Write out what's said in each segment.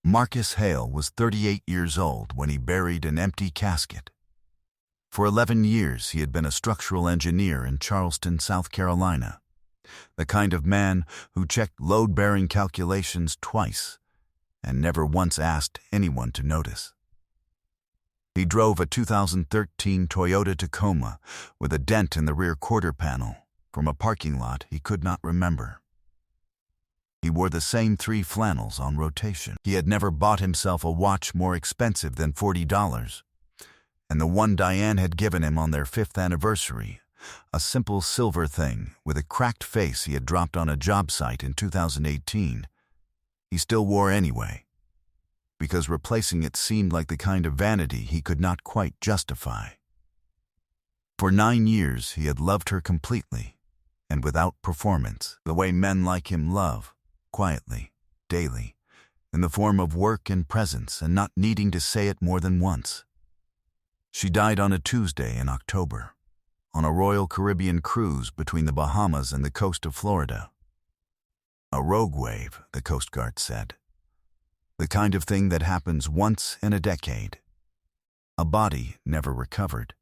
Marcus Hale was 38 years old when he buried an empty casket. For 11 years, he had been a structural engineer in Charleston, South Carolina, the kind of man who checked load-bearing calculations twice and never once asked anyone to notice. He drove a 2013 Toyota Tacoma with a dent in the rear quarter panel from a parking lot he could not remember. He wore the same 3 flannels on rotation. He had never bought himself a watch more expensive than $40, and the one Diane had given him on their 5th anniversary, a simple silver thing with a cracked face he had dropped on a job site in 2018, he still wore anyway, because replacing it seemed like the kind of vanity he could not quite justify. For 9 years he had loved her completely and without performance, the way men like him love, quietly, daily, in the form of work and presence and not needing to say it more than once. She died on a Tuesday in October, on a Royal Caribbean cruise between the Bahamas and the coast of Florida. A rogue wave, the Coast Guard said. The kind of thing that happens once in a decade. A body never recovered.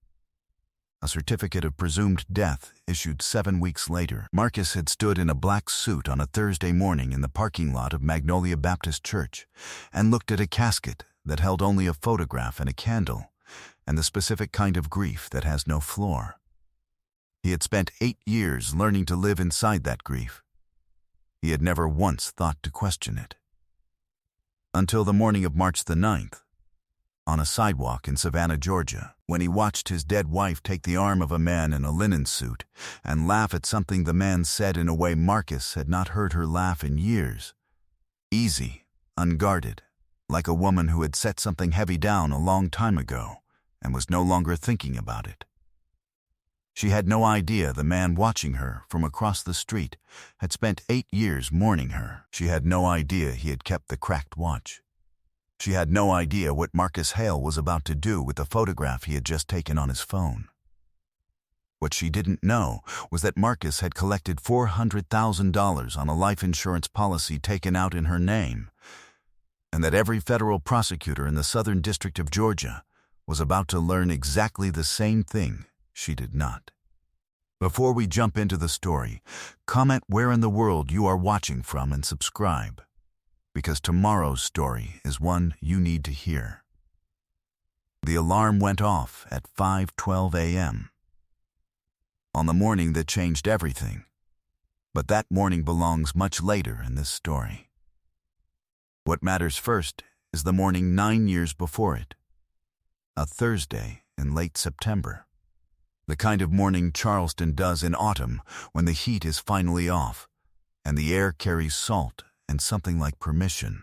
A certificate of presumed death issued 7 weeks later. Marcus had stood in a black suit on a Thursday morning in the parking lot of Magnolia Baptist Church and looked at a casket that held only a photograph and a candle, and the specific kind of grief that has no floor. He had spent 8 years learning to live inside that grief. He had never once thought to question it. Until the morning of March the 9th, on a sidewalk in Savannah, Georgia, when he watched his dead wife take the arm of a man in a linen suit and laugh at something the man said in a way Marcus had not heard her laugh in years. Easy, unguarded, like a woman who had set something heavy down a long time ago and was no longer thinking about it. She had no idea the man watching her from across the street had spent 8 years mourning her. She had no idea he had kept the cracked watch. She had no idea what Marcus Hale was about to do with the photograph he had just taken on his phone. What she didn't know was that Marcus had collected $400,000 on a life insurance policy taken out in her name, and that every federal prosecutor in the Southern District of Georgia was about to learn exactly the same thing she did not. Before we jump into the story, comment where in the world you are watching from and subscribe, because tomorrow's story is one you need to hear. The alarm went off at 5:12 a.m. on the morning that changed everything, but that morning belongs much later in this story. What matters first is the morning 9 years before it, a Thursday in late September. The kind of morning Charleston does in autumn when the heat is finally off and the air carries salt and something like permission.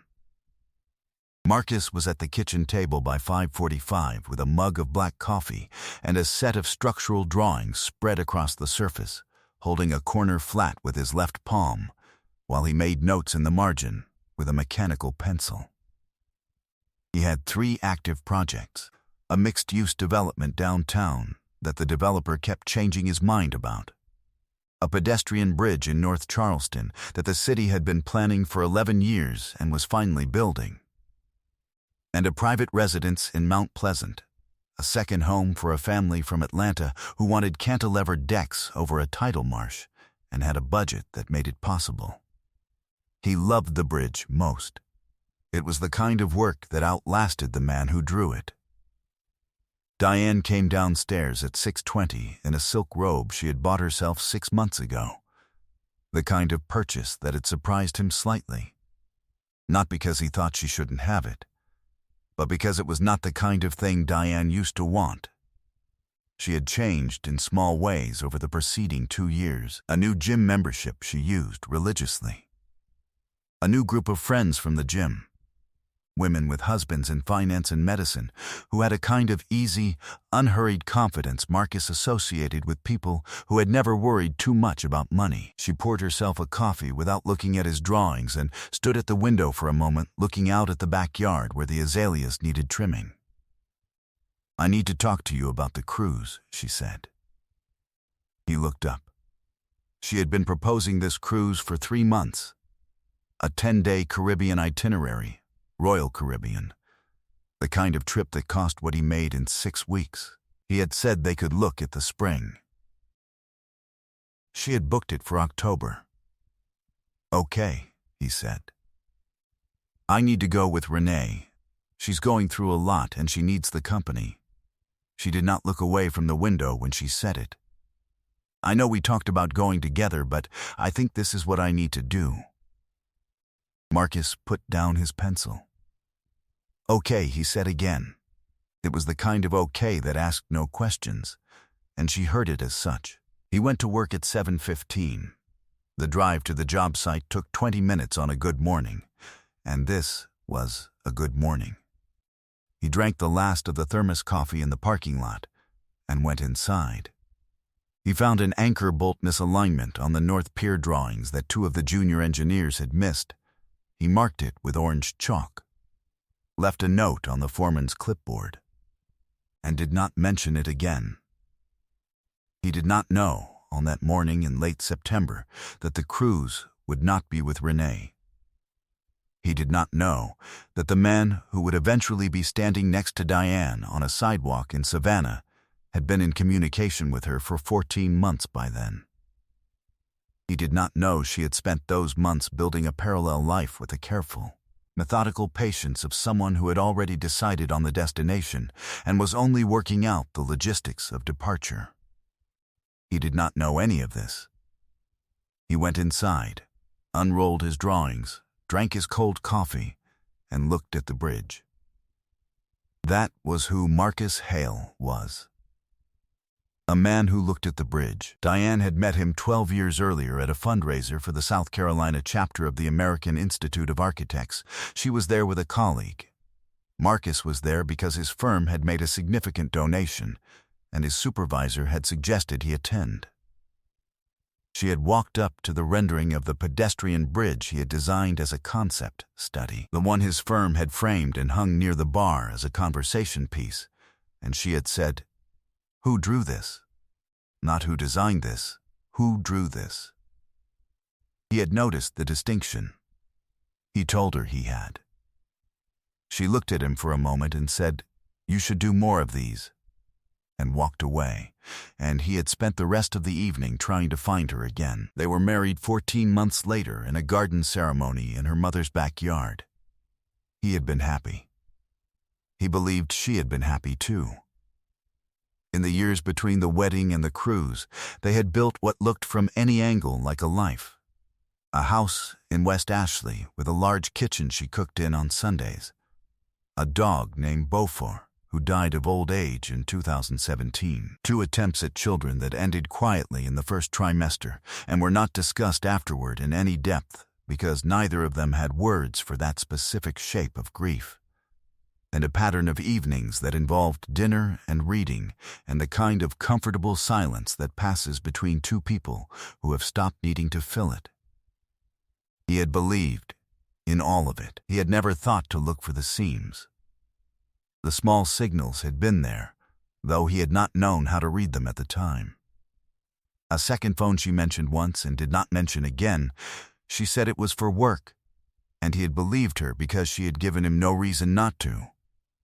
Marcus was at the kitchen table by 5:45 with a mug of black coffee and a set of structural drawings spread across the surface, holding a corner flat with his left palm, while he made notes in the margin with a mechanical pencil. He had 3 active projects, a mixed-use development downtown that the developer kept changing his mind about, a pedestrian bridge in North Charleston that the city had been planning for 11 years and was finally building, and a private residence in Mount Pleasant, a second home for a family from Atlanta who wanted cantilevered decks over a tidal marsh and had a budget that made it possible. He loved the bridge most. It was the kind of work that outlasted the man who drew it. Diane came downstairs at 6:20 in a silk robe she had bought herself 6 months ago, the kind of purchase that had surprised him slightly, not because he thought she shouldn't have it, but because it was not the kind of thing Diane used to want. She had changed in small ways over the preceding 2 years, a new gym membership she used religiously, a new group of friends from the gym, women with husbands in finance and medicine who had a kind of easy, unhurried confidence Marcus associated with people who had never worried too much about money. She poured herself a coffee without looking at his drawings and stood at the window for a moment looking out at the backyard where the azaleas needed trimming. "I need to talk to you about the cruise," she said. He looked up. She had been proposing this cruise for 3 months, a 10-day Caribbean itinerary, Royal Caribbean. The kind of trip that cost what he made in 6 weeks. He had said they could look at the spring. She had booked it for October. "Okay," he said. "I need to go with Renee. She's going through a lot and she needs the company." She did not look away from the window when she said it. "I know we talked about going together, but I think this is what I need to do." Marcus put down his pencil. "Okay," he said again. It was the kind of okay that asked no questions, and she heard it as such. He went to work at 7:15. The drive to the job site took 20 minutes on a good morning, and this was a good morning. He drank the last of the thermos coffee in the parking lot and went inside. He found an anchor bolt misalignment on the North Pier drawings that 2 of the junior engineers had missed. He marked it with orange chalk, left a note on the foreman's clipboard, and did not mention it again. He did not know, on that morning in late September, that the cruise would not be with Renee. He did not know that the man who would eventually be standing next to Diane on a sidewalk in Savannah had been in communication with her for 14 months by then. He did not know she had spent those months building a parallel life with the careful, methodical patience of someone who had already decided on the destination and was only working out the logistics of departure. He did not know any of this. He went inside, unrolled his drawings, drank his cold coffee, and looked at the bridge. That was who Marcus Hale was. A man who looked at the bridge. Diane had met him 12 years earlier at a fundraiser for the South Carolina chapter of the American Institute of Architects. She was there with a colleague. Marcus was there because his firm had made a significant donation, and his supervisor had suggested he attend. She had walked up to the rendering of the pedestrian bridge he had designed as a concept study, the one his firm had framed and hung near the bar as a conversation piece, and she had said, "Who drew this? Not who designed this, who drew this?" He had noticed the distinction. He told her he had. She looked at him for a moment and said, "You should do more of these," and walked away, and he had spent the rest of the evening trying to find her again. They were married 14 months later in a garden ceremony in her mother's backyard. He had been happy. He believed she had been happy too. In the years between the wedding and the cruise, they had built what looked from any angle like a life. A house in West Ashley with a large kitchen she cooked in on Sundays. A dog named Beaufort, who died of old age in 2017. 2 attempts at children that ended quietly in the first trimester and were not discussed afterward in any depth because neither of them had words for that specific shape of grief. And a pattern of evenings that involved dinner and reading and the kind of comfortable silence that passes between 2 people who have stopped needing to fill it. He had believed in all of it. He had never thought to look for the seams. The small signals had been there, though he had not known how to read them at the time. A second phone she mentioned once and did not mention again. She said it was for work, and he had believed her because she had given him no reason not to,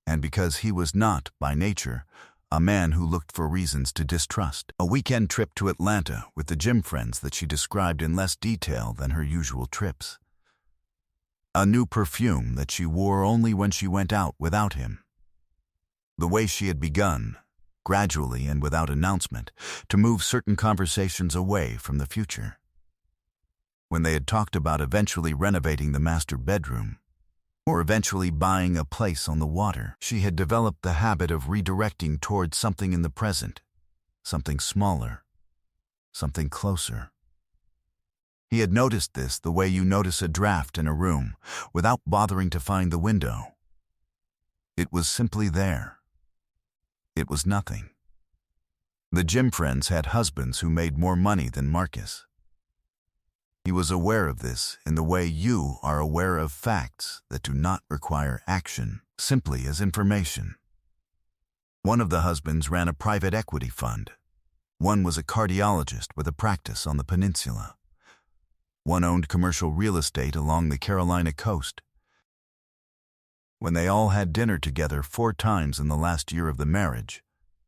and because he was not, by nature, a man who looked for reasons to distrust. A weekend trip to Atlanta with the gym friends that she described in less detail than her usual trips. A new perfume that she wore only when she went out without him. The way she had begun, gradually and without announcement, to move certain conversations away from the future. When they had talked about eventually renovating the master bedroom, or eventually buying a place on the water, she had developed the habit of redirecting towards something in the present, something smaller, something closer. He had noticed this the way you notice a draft in a room, without bothering to find the window. It was simply there. It was nothing. The gym friends had husbands who made more money than Marcus. He was aware of this in the way you are aware of facts that do not require action, simply as information. One of the husbands ran a private equity fund. One was a cardiologist with a practice on the peninsula. One owned commercial real estate along the Carolina coast. When they all had dinner together 4 times in the last year of the marriage,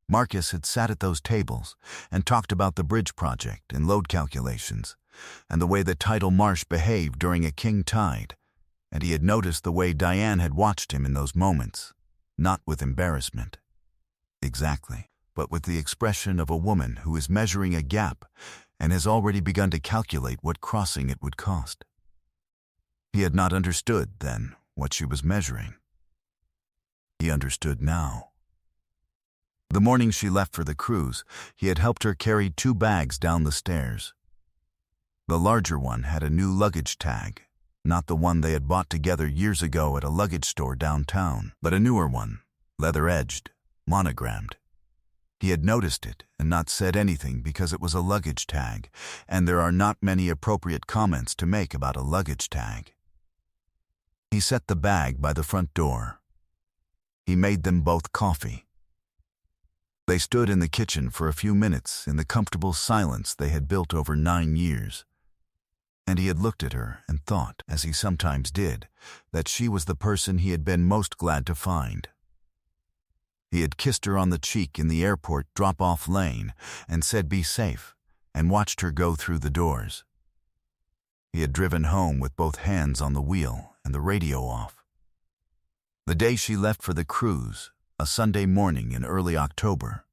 Marcus had sat at those tables and talked about the bridge project and load calculations, and the way the tidal marsh behaved during a king tide, and he had noticed the way Diane had watched him in those moments, not with embarrassment, exactly, but with the expression of a woman who is measuring a gap and has already begun to calculate what crossing it would cost. He had not understood then what she was measuring. He understood now. The morning she left for the cruise, he had helped her carry 2 bags down the stairs. The larger one had a new luggage tag, not the one they had bought together years ago at a luggage store downtown, but a newer one, leather-edged, monogrammed. He had noticed it and not said anything because it was a luggage tag, and there are not many appropriate comments to make about a luggage tag. He set the bag by the front door. He made them both coffee. They stood in the kitchen for a few minutes in the comfortable silence they had built over 9 years. And he had looked at her and thought, as he sometimes did, that she was the person he had been most glad to find. He had kissed her on the cheek in the airport drop-off lane and said be safe, and watched her go through the doors. He had driven home with both hands on the wheel and the radio off. The day she left for the cruise, a Sunday morning in early October,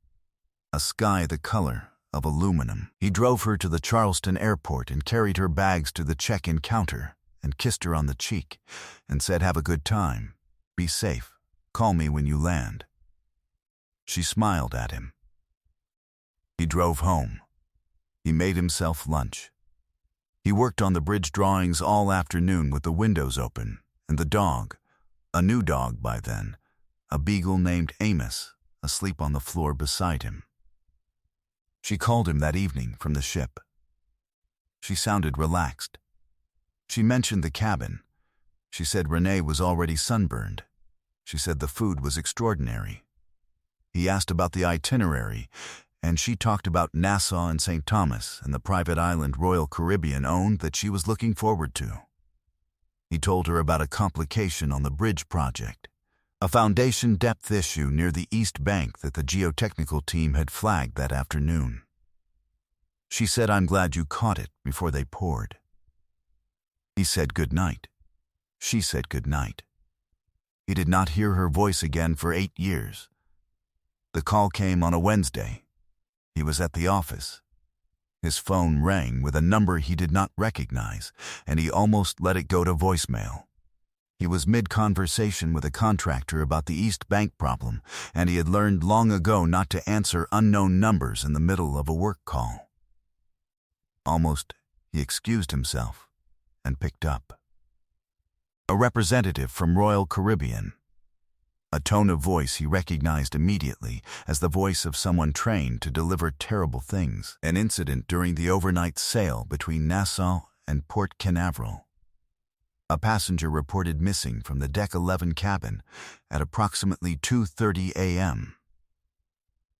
a sky the color of aluminum. He drove her to the Charleston airport and carried her bags to the check-in counter and kissed her on the cheek and said, "Have a good time. Be safe. Call me when you land." She smiled at him. He drove home. He made himself lunch. He worked on the bridge drawings all afternoon with the windows open, and the dog, a new dog by then, a beagle named Amos, asleep on the floor beside him. She called him that evening from the ship. She sounded relaxed. She mentioned the cabin. She said Renee was already sunburned. She said the food was extraordinary. He asked about the itinerary, and she talked about Nassau and St. Thomas and the private island Royal Caribbean owned that she was looking forward to. He told her about a complication on the bridge project, a foundation depth issue near the east bank that the geotechnical team had flagged that afternoon. She said, "I'm glad you caught it before they poured." He said good night. She said good night. He did not hear her voice again for 8 years. The call came on a Wednesday. He was at the office. His phone rang with a number he did not recognize, and he almost let it go to voicemail. He was mid-conversation with a contractor about the East Bank problem, and he had learned long ago not to answer unknown numbers in the middle of a work call. Almost, he excused himself and picked up. A representative from Royal Caribbean. A tone of voice he recognized immediately as the voice of someone trained to deliver terrible things. An incident during the overnight sail between Nassau and Port Canaveral. A passenger reported missing from the Deck 11 cabin at approximately 2:30 a.m.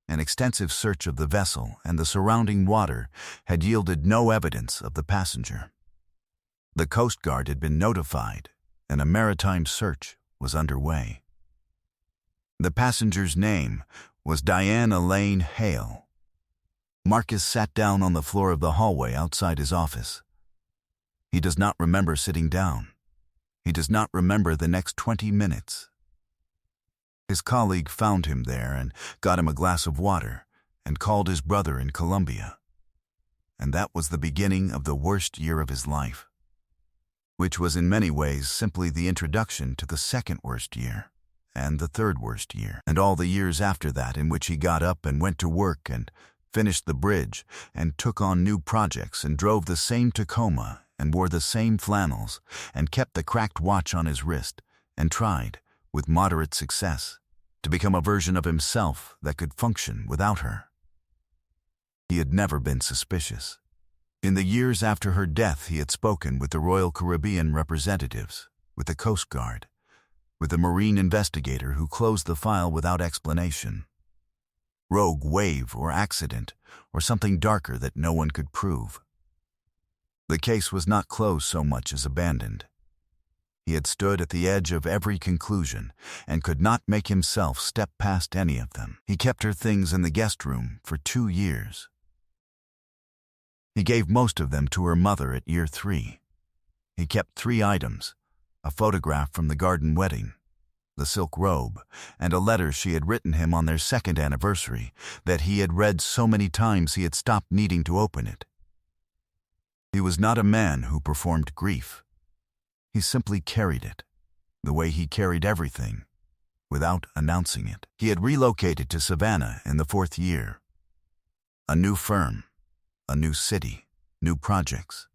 An extensive search of the vessel and the surrounding water had yielded no evidence of the passenger. The Coast Guard had been notified, and a maritime search was underway. The passenger's name was Diane Elaine Hale. Marcus sat down on the floor of the hallway outside his office. He does not remember sitting down. He does not remember the next 20 minutes. His colleague found him there and got him a glass of water and called his brother in Colombia. And that was the beginning of the worst year of his life, which was in many ways simply the introduction to the second worst year and the third worst year, and all the years after that in which he got up and went to work and finished the bridge and took on new projects and drove the same Tacoma and wore the same flannels, and kept the cracked watch on his wrist, and tried, with moderate success, to become a version of himself that could function without her. He had never been suspicious. In the years after her death, he had spoken with the Royal Caribbean representatives, with the Coast Guard, with the Marine investigator who closed the file without explanation. Rogue wave or accident, or something darker that no one could prove. The case was not closed so much as abandoned. He had stood at the edge of every conclusion and could not make himself step past any of them. He kept her things in the guest room for 2 years. He gave most of them to her mother at year 3. He kept 3 items: a photograph from the garden wedding, the silk robe, and a letter she had written him on their 2nd anniversary that he had read so many times he had stopped needing to open it. He was not a man who performed grief. He simply carried it, the way he carried everything, without announcing it. He had relocated to Savannah in the 4th year. A new firm, a new city, new projects.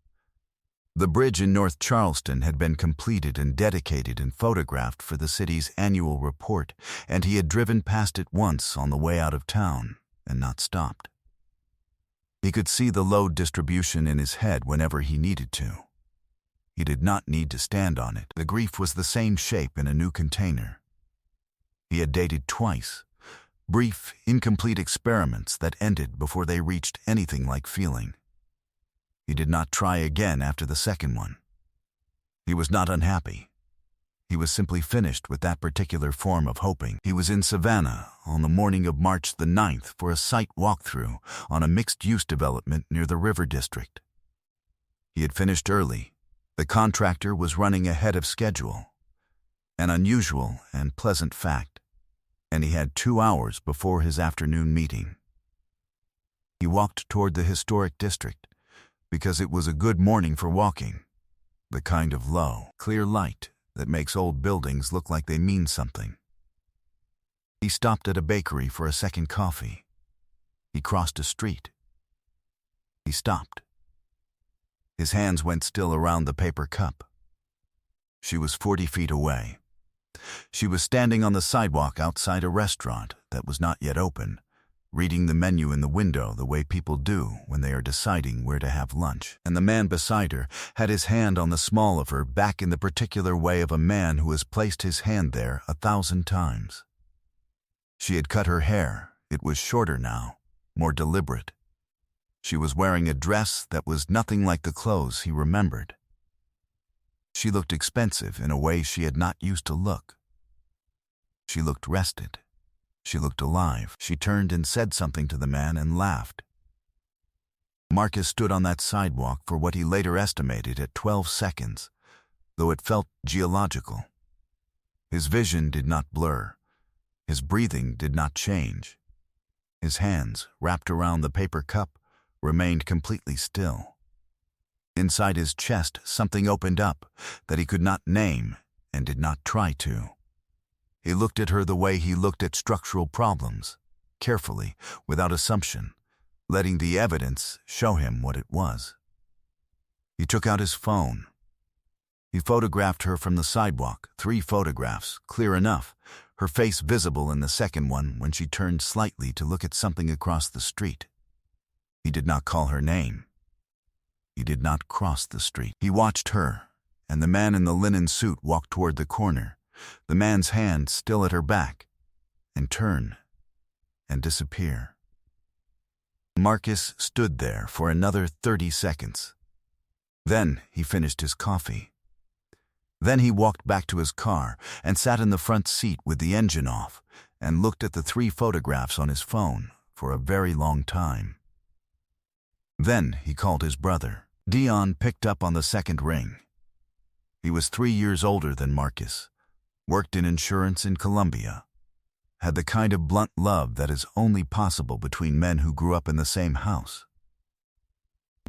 The bridge in North Charleston had been completed and dedicated and photographed for the city's annual report, and he had driven past it once on the way out of town and not stopped. He could see the load distribution in his head whenever he needed to. He did not need to stand on it. The grief was the same shape in a new container. He had dated twice, brief, incomplete experiments that ended before they reached anything like feeling. He did not try again after the second one. He was not unhappy. He was simply finished with that particular form of hoping. He was in Savannah on the morning of March the 9th for a site walkthrough on a mixed-use development near the River District. He had finished early. The contractor was running ahead of schedule, an unusual and pleasant fact, and he had 2 hours before his afternoon meeting. He walked toward the historic district because it was a good morning for walking, the kind of low, clear light that makes old buildings look like they mean something. He stopped at a bakery for a second coffee. He crossed a street. He stopped. His hands went still around the paper cup. She was 40 feet away. She was standing on the sidewalk outside a restaurant that was not yet open, reading the menu in the window the way people do when they are deciding where to have lunch. And the man beside her had his hand on the small of her back in the particular way of a man who has placed his hand there 1,000 times. She had cut her hair. It was shorter now, more deliberate. She was wearing a dress that was nothing like the clothes he remembered. She looked expensive in a way she had not used to look. She looked rested. She looked alive. She turned and said something to the man and laughed. Marcus stood on that sidewalk for what he later estimated at 12 seconds, though it felt geological. His vision did not blur. His breathing did not change. His hands, wrapped around the paper cup, remained completely still. Inside his chest, something opened up that he could not name and did not try to. He looked at her the way he looked at structural problems, carefully, without assumption, letting the evidence show him what it was. He took out his phone. He photographed her from the sidewalk, 3 photographs, clear enough, her face visible in the second one when she turned slightly to look at something across the street. He did not call her name. He did not cross the street. He watched her, and the man in the linen suit walk toward the corner, the man's hand still at her back, and turn and disappear. Marcus stood there for another 30 seconds. Then he finished his coffee. Then he walked back to his car and sat in the front seat with the engine off and looked at the 3 photographs on his phone for a very long time. Then he called his brother. Dion picked up on the second ring. He was 3 years older than Marcus, worked in insurance in Columbia, had the kind of blunt love that is only possible between men who grew up in the same house.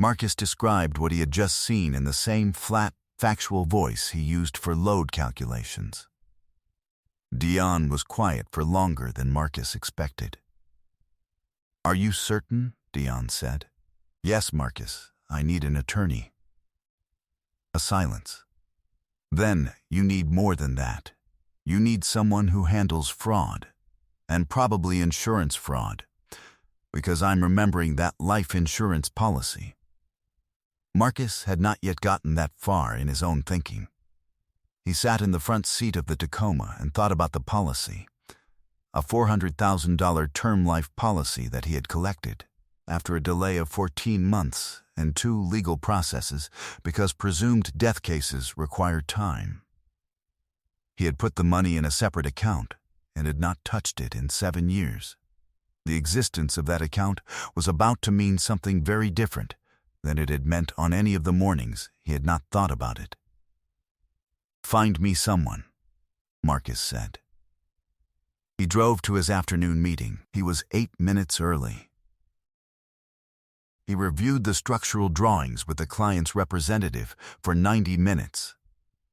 Marcus described what he had just seen in the same flat, factual voice he used for load calculations. Dion was quiet for longer than Marcus expected. "Are you certain?" Dion said. "Yes, Marcus, I need an attorney." A silence. "Then you need more than that. You need someone who handles fraud, and probably insurance fraud, because I'm remembering that life insurance policy." Marcus had not yet gotten that far in his own thinking. He sat in the front seat of the Tacoma and thought about the policy, a $400,000 term life policy that he had collected after a delay of 14 months and 2 legal processes because presumed death cases required time. He had put the money in a separate account and had not touched it in 7 years. The existence of that account was about to mean something very different than it had meant on any of the mornings he had not thought about it. "Find me someone," Marcus said. He drove to his afternoon meeting. He was 8 minutes early. He reviewed the structural drawings with the client's representative for 90 minutes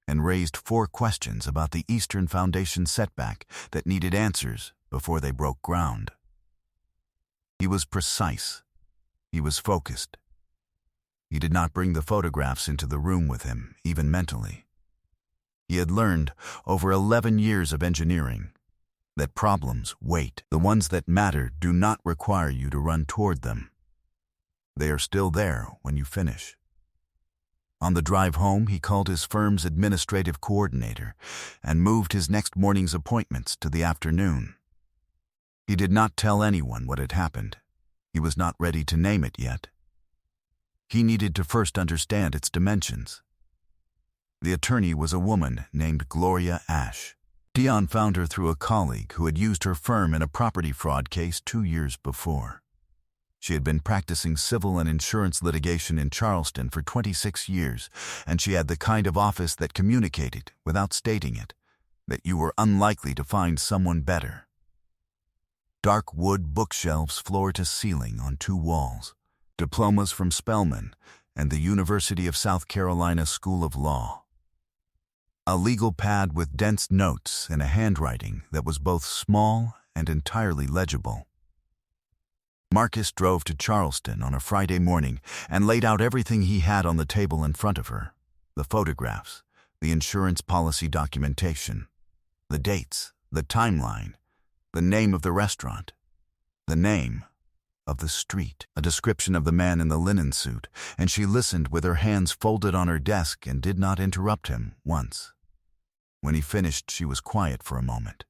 and raised 4 questions about the Eastern Foundation setback that needed answers before they broke ground. He was precise. He was focused. He did not bring the photographs into the room with him, even mentally. He had learned, over 11 years of engineering, that problems wait. The ones that matter do not require you to run toward them. They are still there when you finish. On the drive home, he called his firm's administrative coordinator and moved his next morning's appointments to the afternoon. He did not tell anyone what had happened. He was not ready to name it yet. He needed to first understand its dimensions. The attorney was a woman named Gloria Ash. Dion found her through a colleague who had used her firm in a property fraud case 2 years before. She had been practicing civil and insurance litigation in Charleston for 26 years, and she had the kind of office that communicated, without stating it, that you were unlikely to find someone better. Dark wood bookshelves floor to ceiling on 2 walls, diplomas from Spelman and the University of South Carolina School of Law. A legal pad with dense notes and a handwriting that was both small and entirely legible. Marcus drove to Charleston on a Friday morning and laid out everything he had on the table in front of her: the photographs, the insurance policy documentation, the dates, the timeline, the name of the restaurant, the name of the street, a description of the man in the linen suit, and she listened with her hands folded on her desk and did not interrupt him once. When he finished, she was quiet for a moment.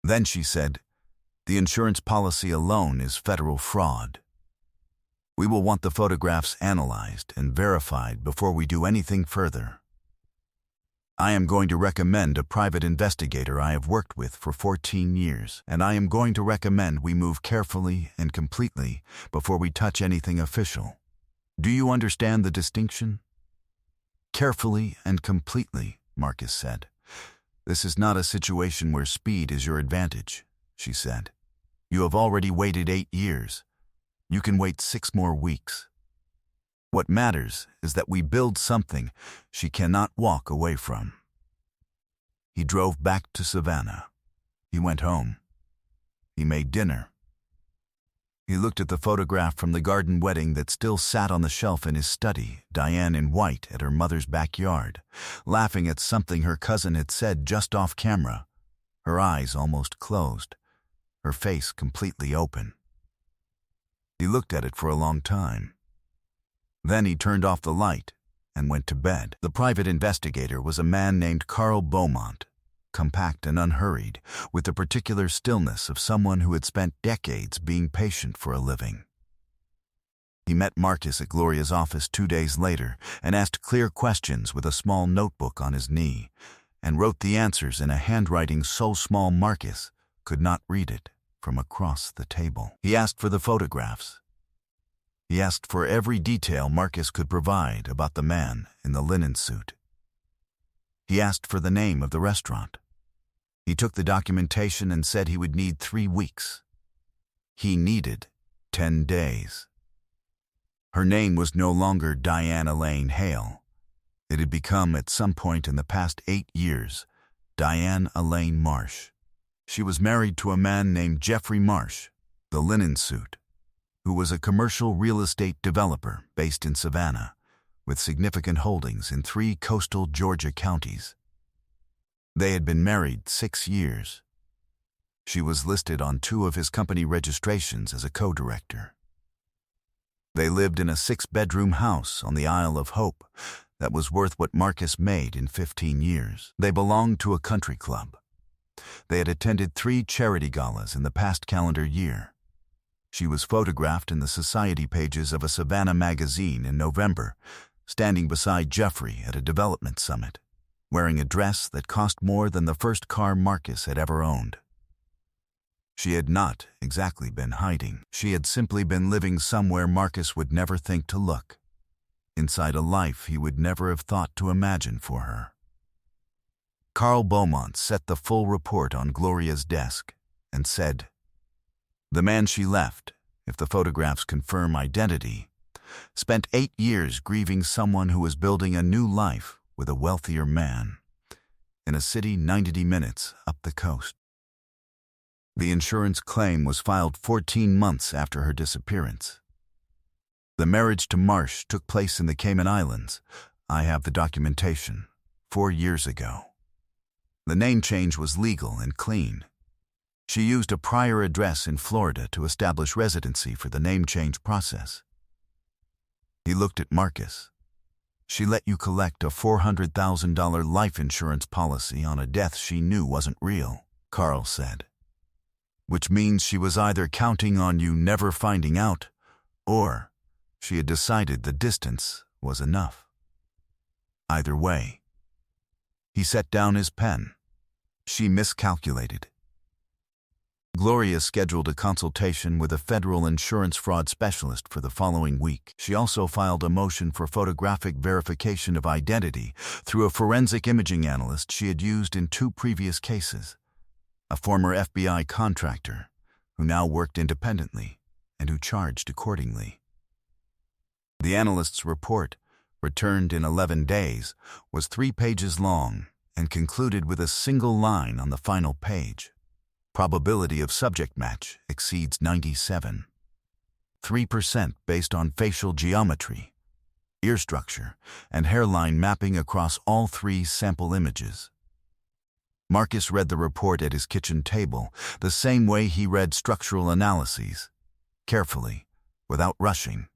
Then she said, "The insurance policy alone is federal fraud. We will want the photographs analyzed and verified before we do anything further. I am going to recommend a private investigator I have worked with for 14 years, and I am going to recommend we move carefully and completely before we touch anything official. Do you understand the distinction?" "Carefully and completely," Marcus said. "This is not a situation where speed is your advantage," she said. "You have already waited 8 years. You can wait 6 more weeks. What matters is that we build something she cannot walk away from." He drove back to Savannah. He went home. He made dinner. He looked at the photograph from the garden wedding that still sat on the shelf in his study, Diane in white at her mother's backyard, laughing at something her cousin had said just off camera, her eyes almost closed, her face completely open. He looked at it for a long time. Then he turned off the light and went to bed. The private investigator was a man named Carl Beaumont, compact and unhurried, with the particular stillness of someone who had spent decades being patient for a living. He met Marcus at Gloria's office 2 days later and asked clear questions with a small notebook on his knee, and wrote the answers in a handwriting so small Marcus could not read it from across the table. He asked for the photographs. He asked for every detail Marcus could provide about the man in the linen suit. He asked for the name of the restaurant. He took the documentation and said he would need 3 weeks. He needed 10 days. Her name was no longer Diane Elaine Hale. It had become, at some point in the past 8 years, Diane Elaine Marsh. She was married to a man named Jeffrey Marsh, the linen suit, who was a commercial real estate developer based in Savannah, with significant holdings in 3 coastal Georgia counties. They had been married 6 years. She was listed on 2 of his company registrations as a co-director. They lived in a 6-bedroom house on the Isle of Hope that was worth what Marcus made in 15 years. They belonged to a country club. They had attended 3 charity galas in the past calendar year. She was photographed in the society pages of a Savannah magazine in November, standing beside Jeffrey at a development summit. wearing a dress that cost more than the first car Marcus had ever owned. She had not exactly been hiding. She had simply been living somewhere Marcus would never think to look, inside a life he would never have thought to imagine for her. Carl Beaumont set the full report on Gloria's desk and said, "The man she left, if the photographs confirm identity, spent 8 years grieving someone who was building a new life with a wealthier man in a city 90 minutes up the coast." The insurance claim was filed 14 months after her disappearance. The marriage to Marsh took place in the Cayman Islands. I have the documentation. 4 years ago. The name change was legal and clean. She used a prior address in Florida to establish residency for the name change process. He looked at Marcus. "She let you collect a $400,000 life insurance policy on a death she knew wasn't real," Carl said. "Which means she was either counting on you never finding out, or she had decided the distance was enough. Either way." He set down his pen. She miscalculated. Gloria scheduled a consultation with a federal insurance fraud specialist for the following week. She also filed a motion for photographic verification of identity through a forensic imaging analyst she had used in 2 previous cases, a former FBI contractor who now worked independently and who charged accordingly. The analyst's report, returned in 11 days, was 3 pages long and concluded with a single line on the final page. Probability of subject match exceeds 97. 3% based on facial geometry, ear structure, and hairline mapping across all 3 sample images. Marcus read the report at his kitchen table, the same way he read structural analyses, carefully, without rushing,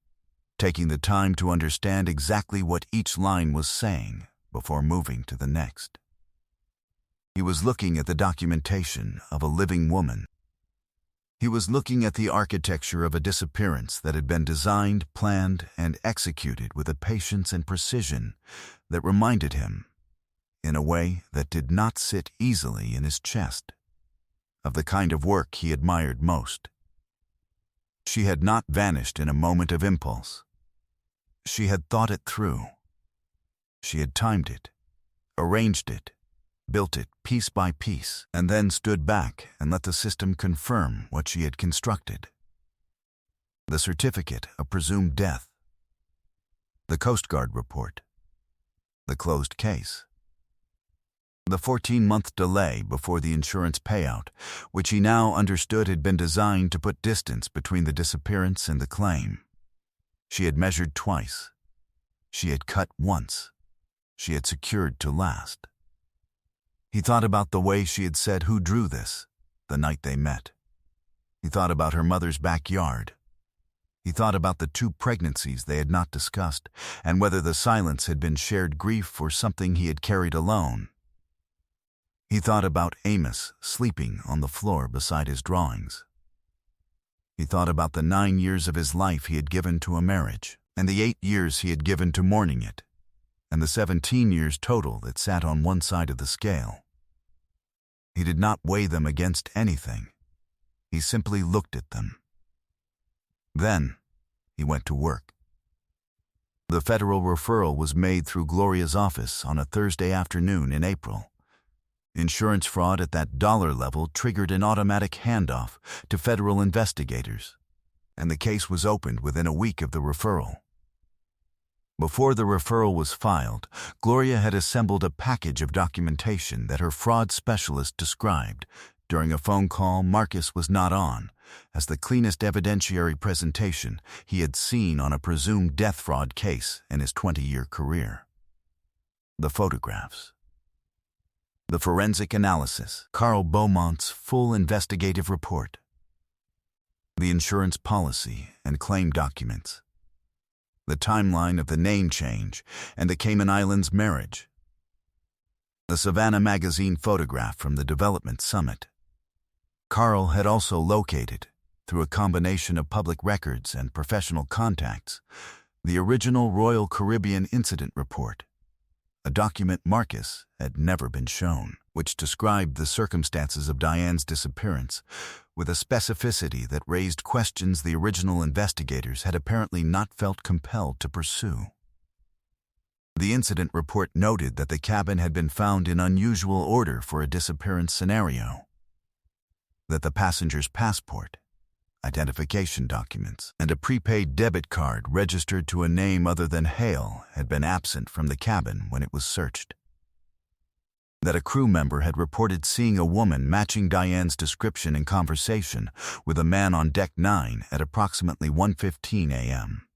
taking the time to understand exactly what each line was saying before moving to the next. He was looking at the documentation of a living woman. He was looking at the architecture of a disappearance that had been designed, planned, and executed with a patience and precision that reminded him, in a way that did not sit easily in his chest, of the kind of work he admired most. She had not vanished in a moment of impulse. She had thought it through. She had timed it, arranged it, built it piece by piece, and then stood back and let the system confirm what she had constructed. The certificate of presumed death, the Coast Guard report, the closed case, the 14-month delay before the insurance payout, which he now understood had been designed to put distance between the disappearance and the claim. She had measured twice. She had cut once. She had secured to last. He thought about the way she had said who drew this, the night they met. He thought about her mother's backyard. He thought about the 2 pregnancies they had not discussed, and whether the silence had been shared grief or something he had carried alone. He thought about Amos sleeping on the floor beside his drawings. He thought about the 9 years of his life he had given to a marriage, and the 8 years he had given to mourning it, and the 17 years total that sat on one side of the scale. He did not weigh them against anything. He simply looked at them. Then he went to work. The federal referral was made through Gloria's office on a Thursday afternoon in April. Insurance fraud at that dollar level triggered an automatic handoff to federal investigators, and the case was opened within a week of the referral. Before the referral was filed, Gloria had assembled a package of documentation that her fraud specialist described during a phone call Marcus was not on as the cleanest evidentiary presentation he had seen on a presumed death fraud case in his 20-year career. The photographs. The forensic analysis, Carl Beaumont's full investigative report. The insurance policy and claim documents. The timeline of the name change and the Cayman Islands marriage. The Savannah magazine photograph from the development summit. Carl had also located, through a combination of public records and professional contacts, the original Royal Caribbean incident report, a document Marcus had never been shown, which described the circumstances of Diane's disappearance with a specificity that raised questions the original investigators had apparently not felt compelled to pursue. The incident report noted that the cabin had been found in unusual order for a disappearance scenario, that the passenger's passport, identification documents, and a prepaid debit card registered to a name other than Hale had been absent from the cabin when it was searched, that a crew member had reported seeing a woman matching Diane's description in conversation with a man on Deck 9 at approximately 1:15 a.m.,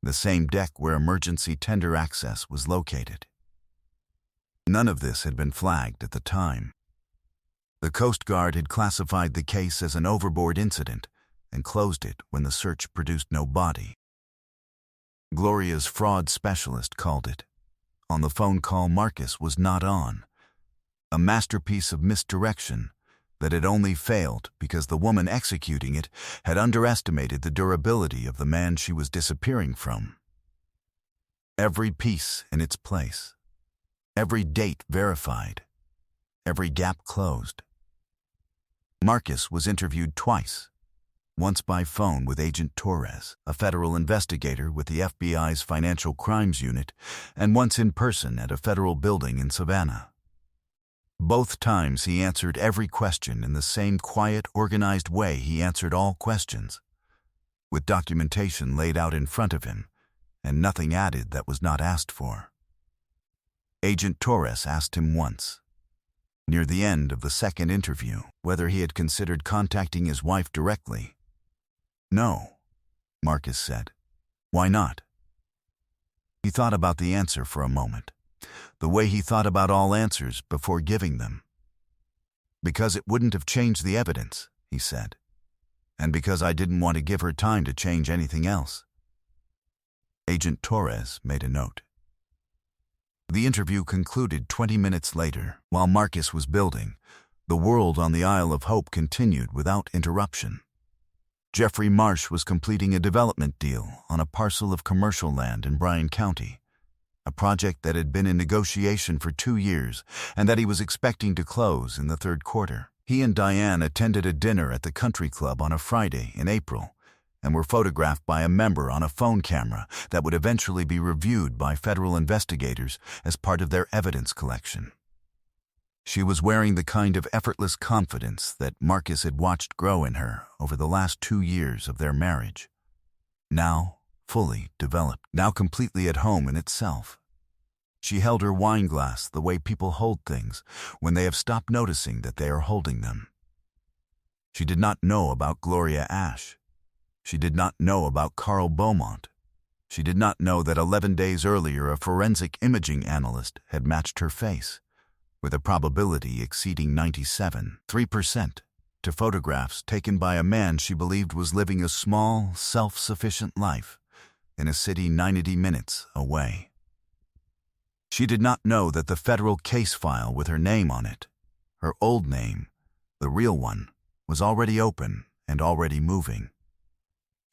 the same deck where emergency tender access was located. None of this had been flagged at the time. The Coast Guard had classified the case as an overboard incident and closed it when the search produced no body. Gloria's fraud specialist called it, on the phone call Marcus was not on, a masterpiece of misdirection that had only failed because the woman executing it had underestimated the durability of the man she was disappearing from. Every piece in its place, every date verified, every gap closed. Marcus was interviewed twice, once by phone with Agent Torres, a federal investigator with the FBI's Financial Crimes Unit, and once in person at a federal building in Savannah. Both times he answered every question in the same quiet, organized way he answered all questions, with documentation laid out in front of him and nothing added that was not asked for. Agent Torres asked him once, near the end of the second interview, whether he had considered contacting his wife directly. "No," Marcus said. "Why not?" He thought about the answer for a moment, the way he thought about all answers before giving them. "Because it wouldn't have changed the evidence," he said, "and because I didn't want to give her time to change anything else." Agent Torres made a note. The interview concluded 20 minutes later. While Marcus was building, the world on the Isle of Hope continued without interruption. Jeffrey Marsh was completing a development deal on a parcel of commercial land in Bryan County, a project that had been in negotiation for 2 years and that he was expecting to close in the third quarter. He and Diane attended a dinner at the country club on a Friday in April and were photographed by a member on a phone camera that would eventually be reviewed by federal investigators as part of their evidence collection. She was wearing the kind of effortless confidence that Marcus had watched grow in her over the last 2 years of their marriage, now fully developed, now completely at home in itself. She held her wine glass the way people hold things when they have stopped noticing that they are holding them. She did not know about Gloria Ash. She did not know about Carl Beaumont. She did not know that 11 days earlier a forensic imaging analyst had matched her face, with a probability exceeding 97.3%, to photographs taken by a man she believed was living a small, self-sufficient life in a city 90 minutes away. She did not know that the federal case file with her name on it, her old name, the real one, was already open and already moving.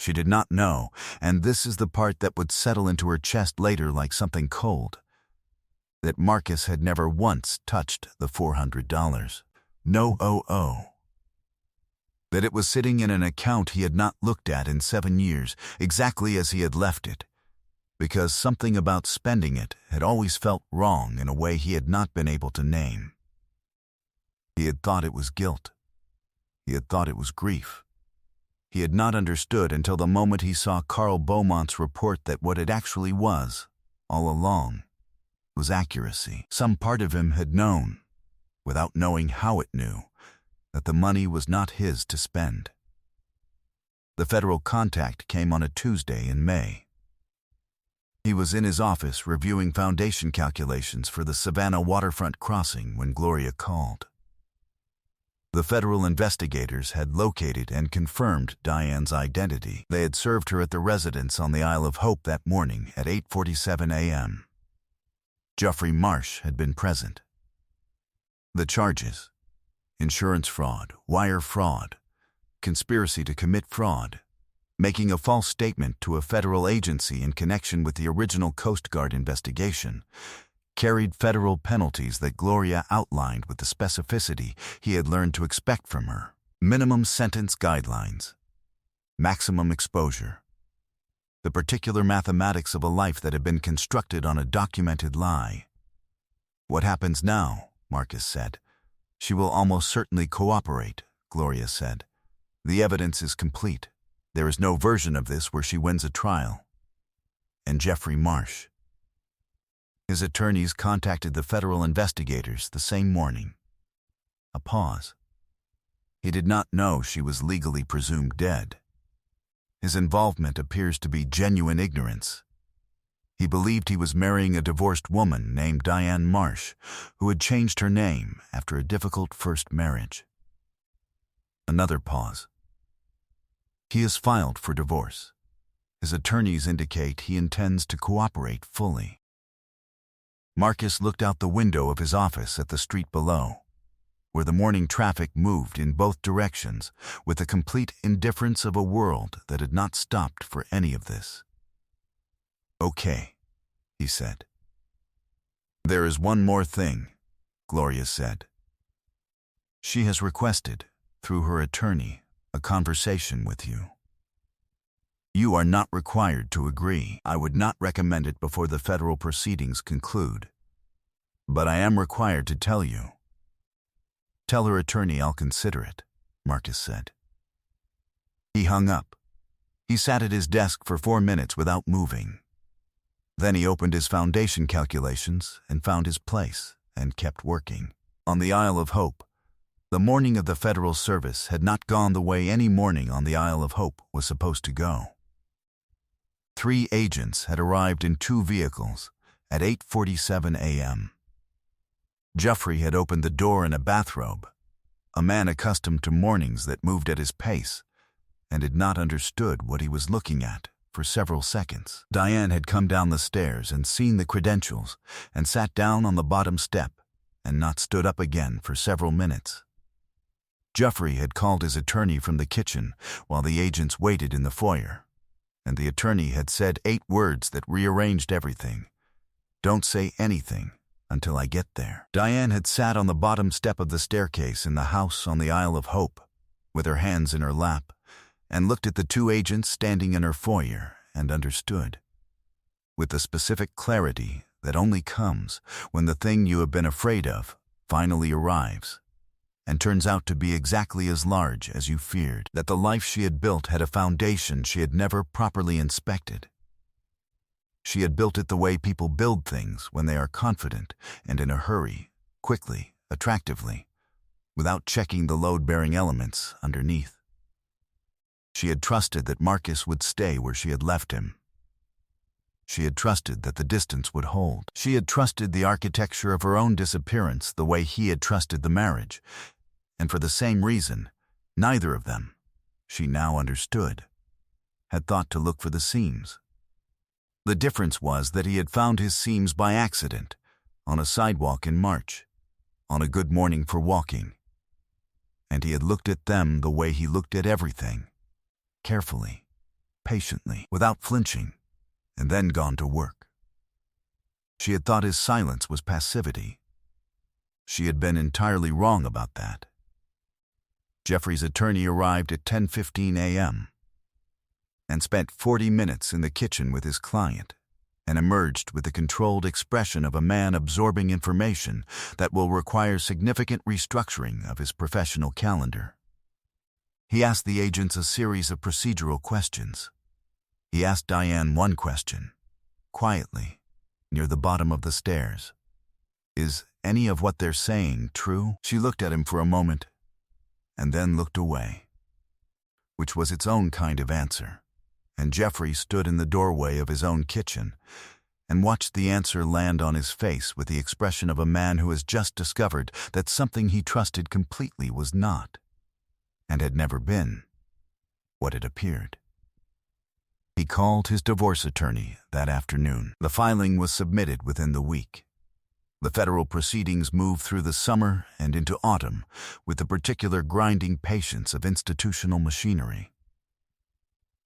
She did not know, and this is the part that would settle into her chest later like something cold, that Marcus had never once touched the $400. No. That it was sitting in an account he had not looked at in 7 years, exactly as he had left it, because something about spending it had always felt wrong in a way he had not been able to name. He had thought it was guilt. He had thought it was grief. He had not understood until the moment he saw Carl Beaumont's report that what it actually was, all along, was accuracy. Some part of him had known, without knowing how it knew, that the money was not his to spend. The federal contact came on a Tuesday in May. He was in his office reviewing foundation calculations for the Savannah waterfront crossing when Gloria called. The federal investigators had located and confirmed Diane's identity. They had served her at the residence on the Isle of Hope that morning at 8:47 a.m. Jeffrey Marsh had been present. The charges: insurance fraud, wire fraud, conspiracy to commit fraud, making a false statement to a federal agency in connection with the original Coast Guard investigation, carried federal penalties that Gloria outlined with the specificity he had learned to expect from her. Minimum sentence guidelines. Maximum exposure. The particular mathematics of a life that had been constructed on a documented lie. "What happens now?" Marcus said. "She will almost certainly cooperate," Gloria said. "The evidence is complete. There is no version of this where she wins a trial." And Jeffrey Marsh. His attorneys contacted the federal investigators the same morning. A pause. He did not know she was legally presumed dead. His involvement appears to be genuine ignorance. He believed he was marrying a divorced woman named Diane Marsh, who had changed her name after a difficult first marriage. Another pause. He has filed for divorce. His attorneys indicate he intends to cooperate fully. Marcus looked out the window of his office at the street below, where the morning traffic moved in both directions with the complete indifference of a world that had not stopped for any of this. "Okay," he said. "There is one more thing," Gloria said. "She has requested, through her attorney, a conversation with you. You are not required to agree. I would not recommend it before the federal proceedings conclude. But I am required to tell you." "Tell her attorney I'll consider it," Marcus said. He hung up. He sat at his desk for 4 minutes without moving. Then he opened his foundation calculations and found his place and kept working. On the Isle of Hope, the morning of the federal service had not gone the way any morning on the Isle of Hope was supposed to go. 3 agents had arrived in 2 vehicles at 8:47 a.m. Jeffrey had opened the door in a bathrobe, a man accustomed to mornings that moved at his pace, and had not understood what he was looking at for several seconds. Diane had come down the stairs and seen the credentials and sat down on the bottom step and not stood up again for several minutes. Jeffrey had called his attorney from the kitchen while the agents waited in the foyer, and the attorney had said 8 words that rearranged everything. "Don't say anything until I get there." Diane had sat on the bottom step of the staircase in the house on the Isle of Hope, with her hands in her lap, and looked at the 2 agents standing in her foyer and understood, with the specific clarity that only comes when the thing you have been afraid of finally arrives and turns out to be exactly as large as you feared, that the life she had built had a foundation she had never properly inspected. She had built it the way people build things when they are confident and in a hurry, quickly, attractively, without checking the load-bearing elements underneath. She had trusted that Marcus would stay where she had left him. She had trusted that the distance would hold. She had trusted the architecture of her own disappearance the way he had trusted the marriage, and for the same reason, neither of them, she now understood, had thought to look for the seams. The difference was that he had found his seams by accident, on a sidewalk in March, on a good morning for walking. And he had looked at them the way he looked at everything, carefully, patiently, without flinching, and then gone to work. She had thought his silence was passivity. She had been entirely wrong about that. Jeffrey's attorney arrived at 10:15 a.m. and spent 40 minutes in the kitchen with his client and emerged with the controlled expression of a man absorbing information that will require significant restructuring of his professional calendar. He asked the agents a series of procedural questions. He asked Diane one question, quietly, near the bottom of the stairs. "Is any of what they're saying true?" She looked at him for a moment, and then looked away, which was its own kind of answer, and Jeffrey stood in the doorway of his own kitchen and watched the answer land on his face with the expression of a man who has just discovered that something he trusted completely was not, and had never been, what it appeared. He called his divorce attorney that afternoon. The filing was submitted within the week. The federal proceedings moved through the summer and into autumn with the particular grinding patience of institutional machinery.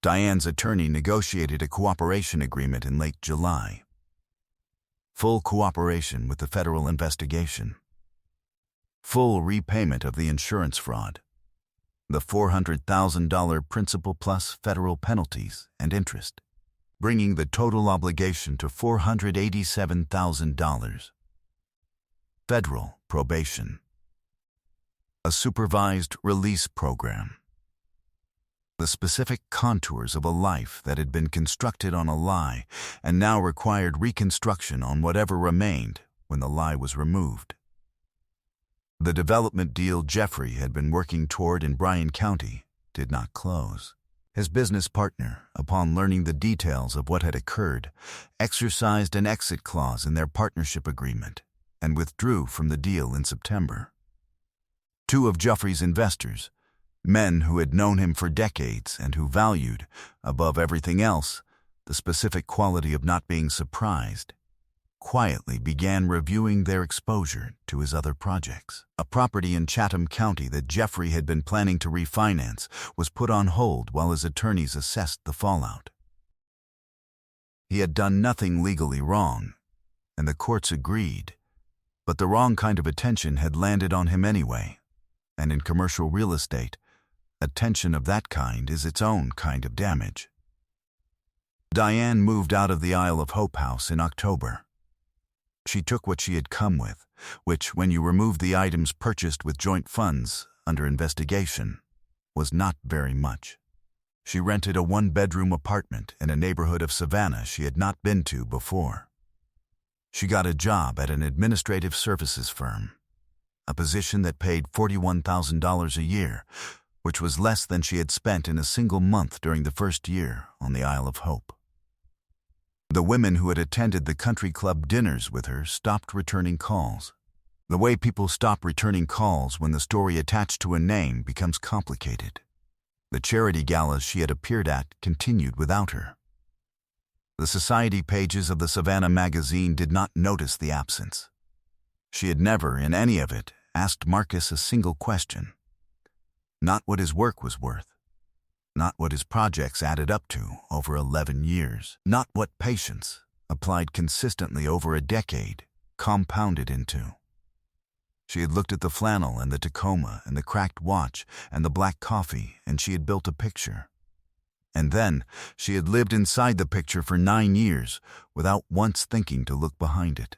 Diane's attorney negotiated a cooperation agreement in late July. full cooperation with the federal investigation, full repayment of the insurance fraud, the $400,000 principal plus federal penalties and interest, bringing the total obligation to $487,000. Federal probation. A supervised release program. The specific contours of a life that had been constructed on a lie and now required reconstruction on whatever remained when the lie was removed. The development deal Jeffrey had been working toward in Bryan County did not close. His business partner, upon learning the details of what had occurred, exercised an exit clause in their partnership agreement and withdrew from the deal in September. Two of Jeffrey's investors, men who had known him for decades and who valued, above everything else, the specific quality of not being surprised, quietly began reviewing their exposure to his other projects. A property in Chatham County that Jeffrey had been planning to refinance was put on hold while his attorneys assessed the fallout. He had done nothing legally wrong, and the courts agreed, but the wrong kind of attention had landed on him anyway, and in commercial real estate, attention of that kind is its own kind of damage. Diane moved out of the Isle of Hope house in October. She took what she had come with, which, when you removed the items purchased with joint funds under investigation, was not very much. She rented a one-bedroom apartment in a neighborhood of Savannah she had not been to before. She got a job at an administrative services firm, a position that paid $41,000 a year, which was less than she had spent in a single month during the first year on the Isle of Hope. The women who had attended the country club dinners with her stopped returning calls. The way people stop returning calls when the story attached to a name becomes complicated. The charity galas she had appeared at continued without her. The society pages of the Savannah magazine did not notice the absence. She had never, in any of it, asked Marcus a single question. Not what his work was worth. Not what his projects added up to over 11 years. Not what patience, applied consistently over a decade, compounded into. She had looked at the flannel and the Tacoma and the cracked watch and the black coffee, and she had built a picture. And then she had lived inside the picture for 9 years without once thinking to look behind it.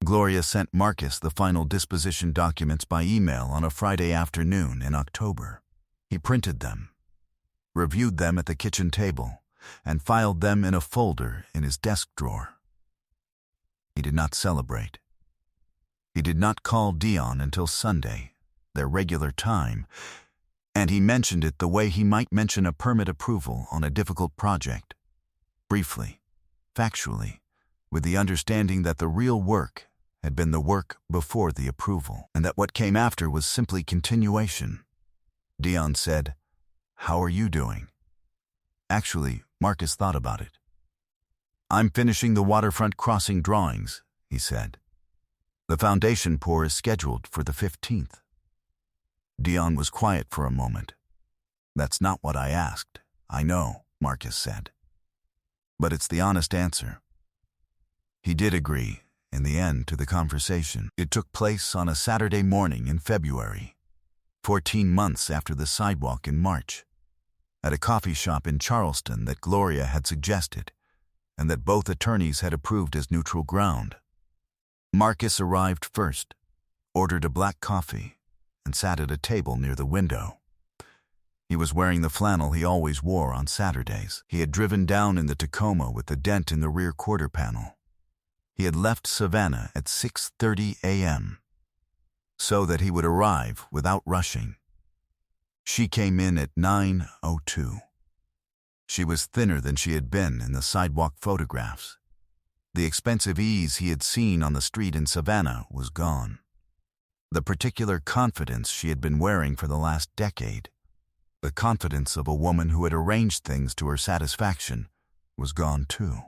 Gloria sent Marcus the final disposition documents by email on a Friday afternoon in October. He printed them, reviewed them at the kitchen table, and filed them in a folder in his desk drawer. He did not celebrate. He did not call Dion until Sunday, their regular time, and he mentioned it the way he might mention a permit approval on a difficult project, briefly, factually, with the understanding that the real work had been the work before the approval, and that what came after was simply continuation. Dion said, "How are you doing?" Actually, Marcus thought about it. "I'm finishing the waterfront crossing drawings," he said. "The foundation pour is scheduled for the 15th. Dion was quiet for a moment. "That's not what I asked, I know," Marcus said. "But it's the honest answer." He did agree, in the end, to the conversation. It took place on a Saturday morning in February, 14 months after the sidewalk in March, at a coffee shop in Charleston that Gloria had suggested, and that both attorneys had approved as neutral ground. Marcus arrived first, ordered a black coffee, and sat at a table near the window. He was wearing the flannel he always wore on Saturdays. He had driven down in the Tacoma with the dent in the rear quarter panel. He had left Savannah at 6:30 a.m., so that he would arrive without rushing. She came in at 9:02. She was thinner than she had been in the sidewalk photographs. The expensive ease he had seen on the street in Savannah was gone. The particular confidence she had been wearing for the last decade, the confidence of a woman who had arranged things to her satisfaction, was gone too.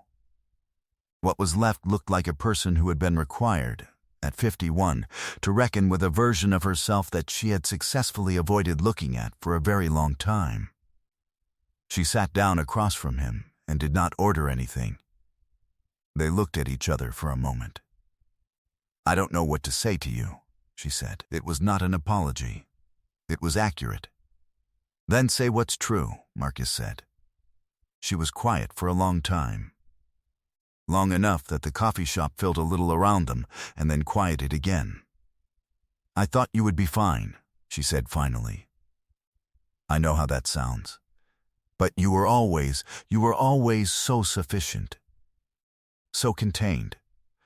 What was left looked like a person who had been required, at 51, to reckon with a version of herself that she had successfully avoided looking at for a very long time. She sat down across from him and did not order anything. They looked at each other for a moment. "I don't know what to say to you," she said. It was not an apology. It was accurate. "Then say what's true," Marcus said. She was quiet for a long time. Long enough that the coffee shop filled a little around them and then quieted again. "I thought you would be fine," she said finally. "I know how that sounds. But you were always so sufficient. So contained.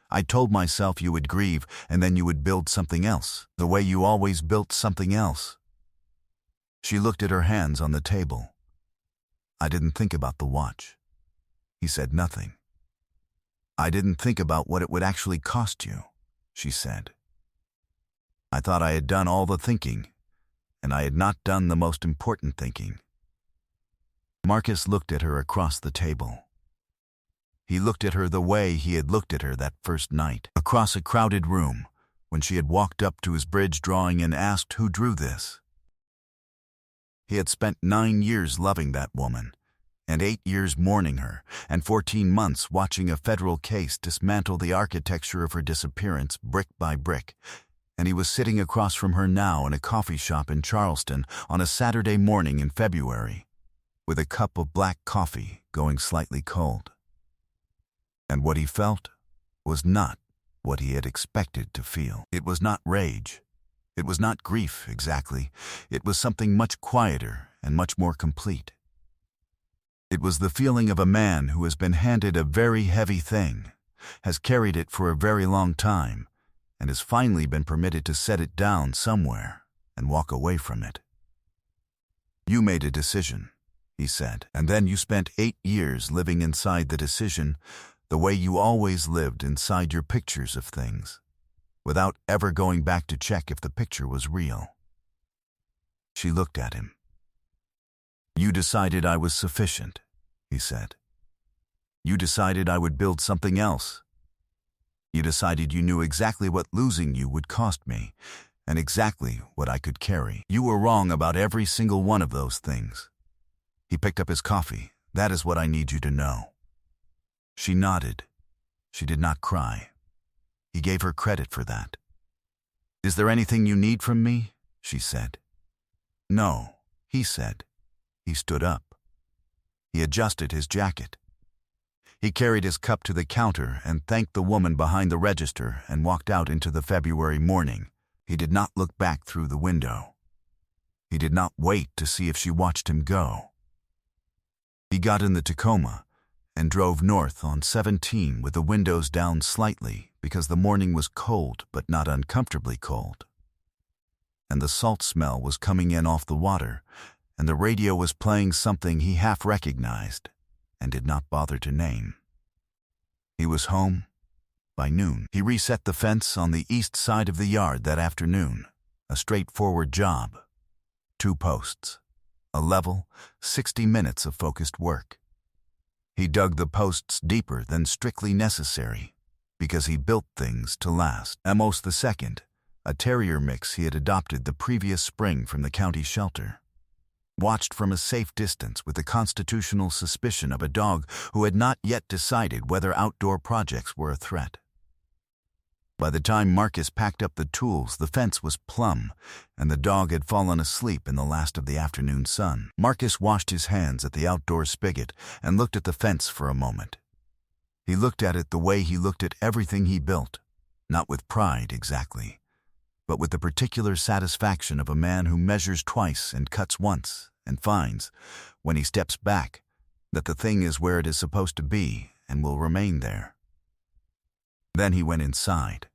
I told myself you would grieve and then you would build something else, the way you always built something else." She looked at her hands on the table. "I didn't think about the watch." He said nothing. "I didn't think about what it would actually cost you," she said. "I thought I had done all the thinking, and I had not done the most important thinking." Marcus looked at her across the table. He looked at her the way he had looked at her that first night, across a crowded room, when she had walked up to his bridge drawing and asked who drew this. He had spent 9 years loving that woman, and 8 years mourning her, and 14 months watching a federal case dismantle the architecture of her disappearance brick by brick, and he was sitting across from her now in a coffee shop in Charleston on a Saturday morning in February, with a cup of black coffee going slightly cold. And what he felt was not what he had expected to feel. It was not rage. It was not grief, exactly. It was something much quieter and much more complete. It was the feeling of a man who has been handed a very heavy thing, has carried it for a very long time, and has finally been permitted to set it down somewhere and walk away from it. "You made a decision," he said, "and then you spent 8 years living inside the decision the way you always lived inside your pictures of things, without ever going back to check if the picture was real." She looked at him. "You decided I was sufficient," he said. "You decided I would build something else. You decided you knew exactly what losing you would cost me, and exactly what I could carry. You were wrong about every single one of those things." He picked up his coffee. "That is what I need you to know." She nodded. She did not cry. He gave her credit for that. "Is there anything you need from me?" she said. "No," he said. He stood up. He adjusted his jacket. He carried his cup to the counter and thanked the woman behind the register and walked out into the February morning. He did not look back through the window. He did not wait to see if she watched him go. He got in the Tacoma and drove north on 17 with the windows down slightly because the morning was cold but not uncomfortably cold. And the salt smell was coming in off the water, and the radio was playing something he half recognized and did not bother to name. He was home by noon. He reset the fence on the east side of the yard that afternoon, a straightforward job. 2 posts, a level, 60 minutes of focused work. He dug the posts deeper than strictly necessary, because he built things to last. Amos II, a terrier mix he had adopted the previous spring from the county shelter, watched from a safe distance with the constitutional suspicion of a dog who had not yet decided whether outdoor projects were a threat. By the time Marcus packed up the tools, the fence was plumb, and the dog had fallen asleep in the last of the afternoon sun. Marcus washed his hands at the outdoor spigot and looked at the fence for a moment. He looked at it the way he looked at everything he built, not with pride exactly, but with the particular satisfaction of a man who measures twice and cuts once and finds, when he steps back, that the thing is where it is supposed to be and will remain there. Then he went inside.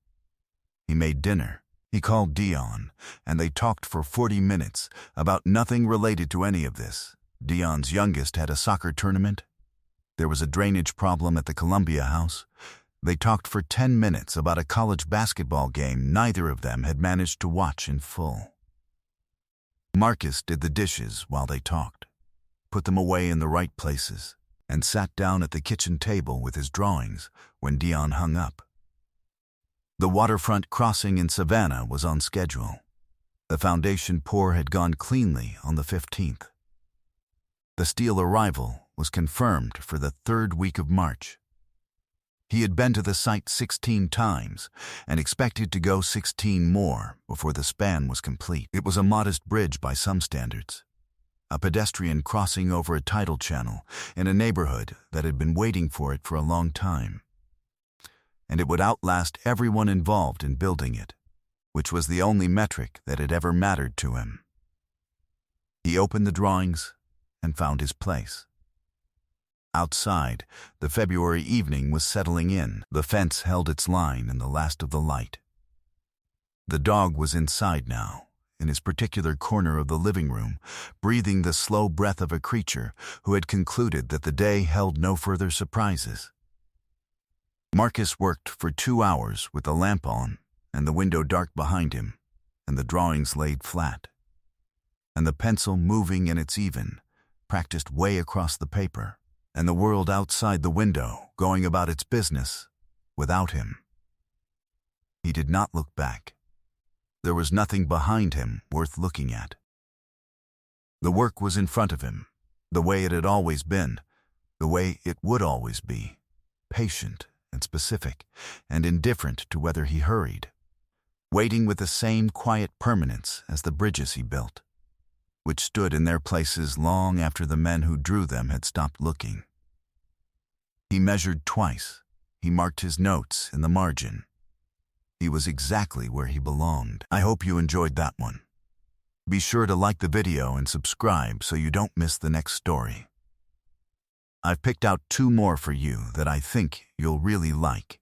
He made dinner. He called Dion, and they talked for 40 minutes about nothing related to any of this. Dion's youngest had a soccer tournament. There was a drainage problem at the Columbia House. They talked for 10 minutes about a college basketball game neither of them had managed to watch in full. Marcus did the dishes while they talked, put them away in the right places, and sat down at the kitchen table with his drawings when Dion hung up. The waterfront crossing in Savannah was on schedule. The foundation pour had gone cleanly on the 15th. The steel arrival was confirmed for the 3rd week of March. He had been to the site 16 times and expected to go 16 more before the span was complete. It was a modest bridge by some standards, a pedestrian crossing over a tidal channel in a neighborhood that had been waiting for it for a long time. And it would outlast everyone involved in building it, which was the only metric that had ever mattered to him. He opened the drawings and found his place. Outside, the February evening was settling in. The fence held its line in the last of the light. The dog was inside now, in his particular corner of the living room, breathing the slow breath of a creature who had concluded that the day held no further surprises. Marcus worked for 2 hours with the lamp on and the window dark behind him, and the drawings laid flat, and the pencil moving in its even, practiced way across the paper, and the world outside the window going about its business without him. He did not look back. There was nothing behind him worth looking at. The work was in front of him, the way it had always been, the way it would always be, patient and specific, and indifferent to whether he hurried, waiting with the same quiet permanence as the bridges he built, which stood in their places long after the men who drew them had stopped looking. He measured twice. He marked his notes in the margin. He was exactly where he belonged. I hope you enjoyed that one. Be sure to like the video and subscribe so you don't miss the next story. I've picked out 2 more for you that I think you'll really like.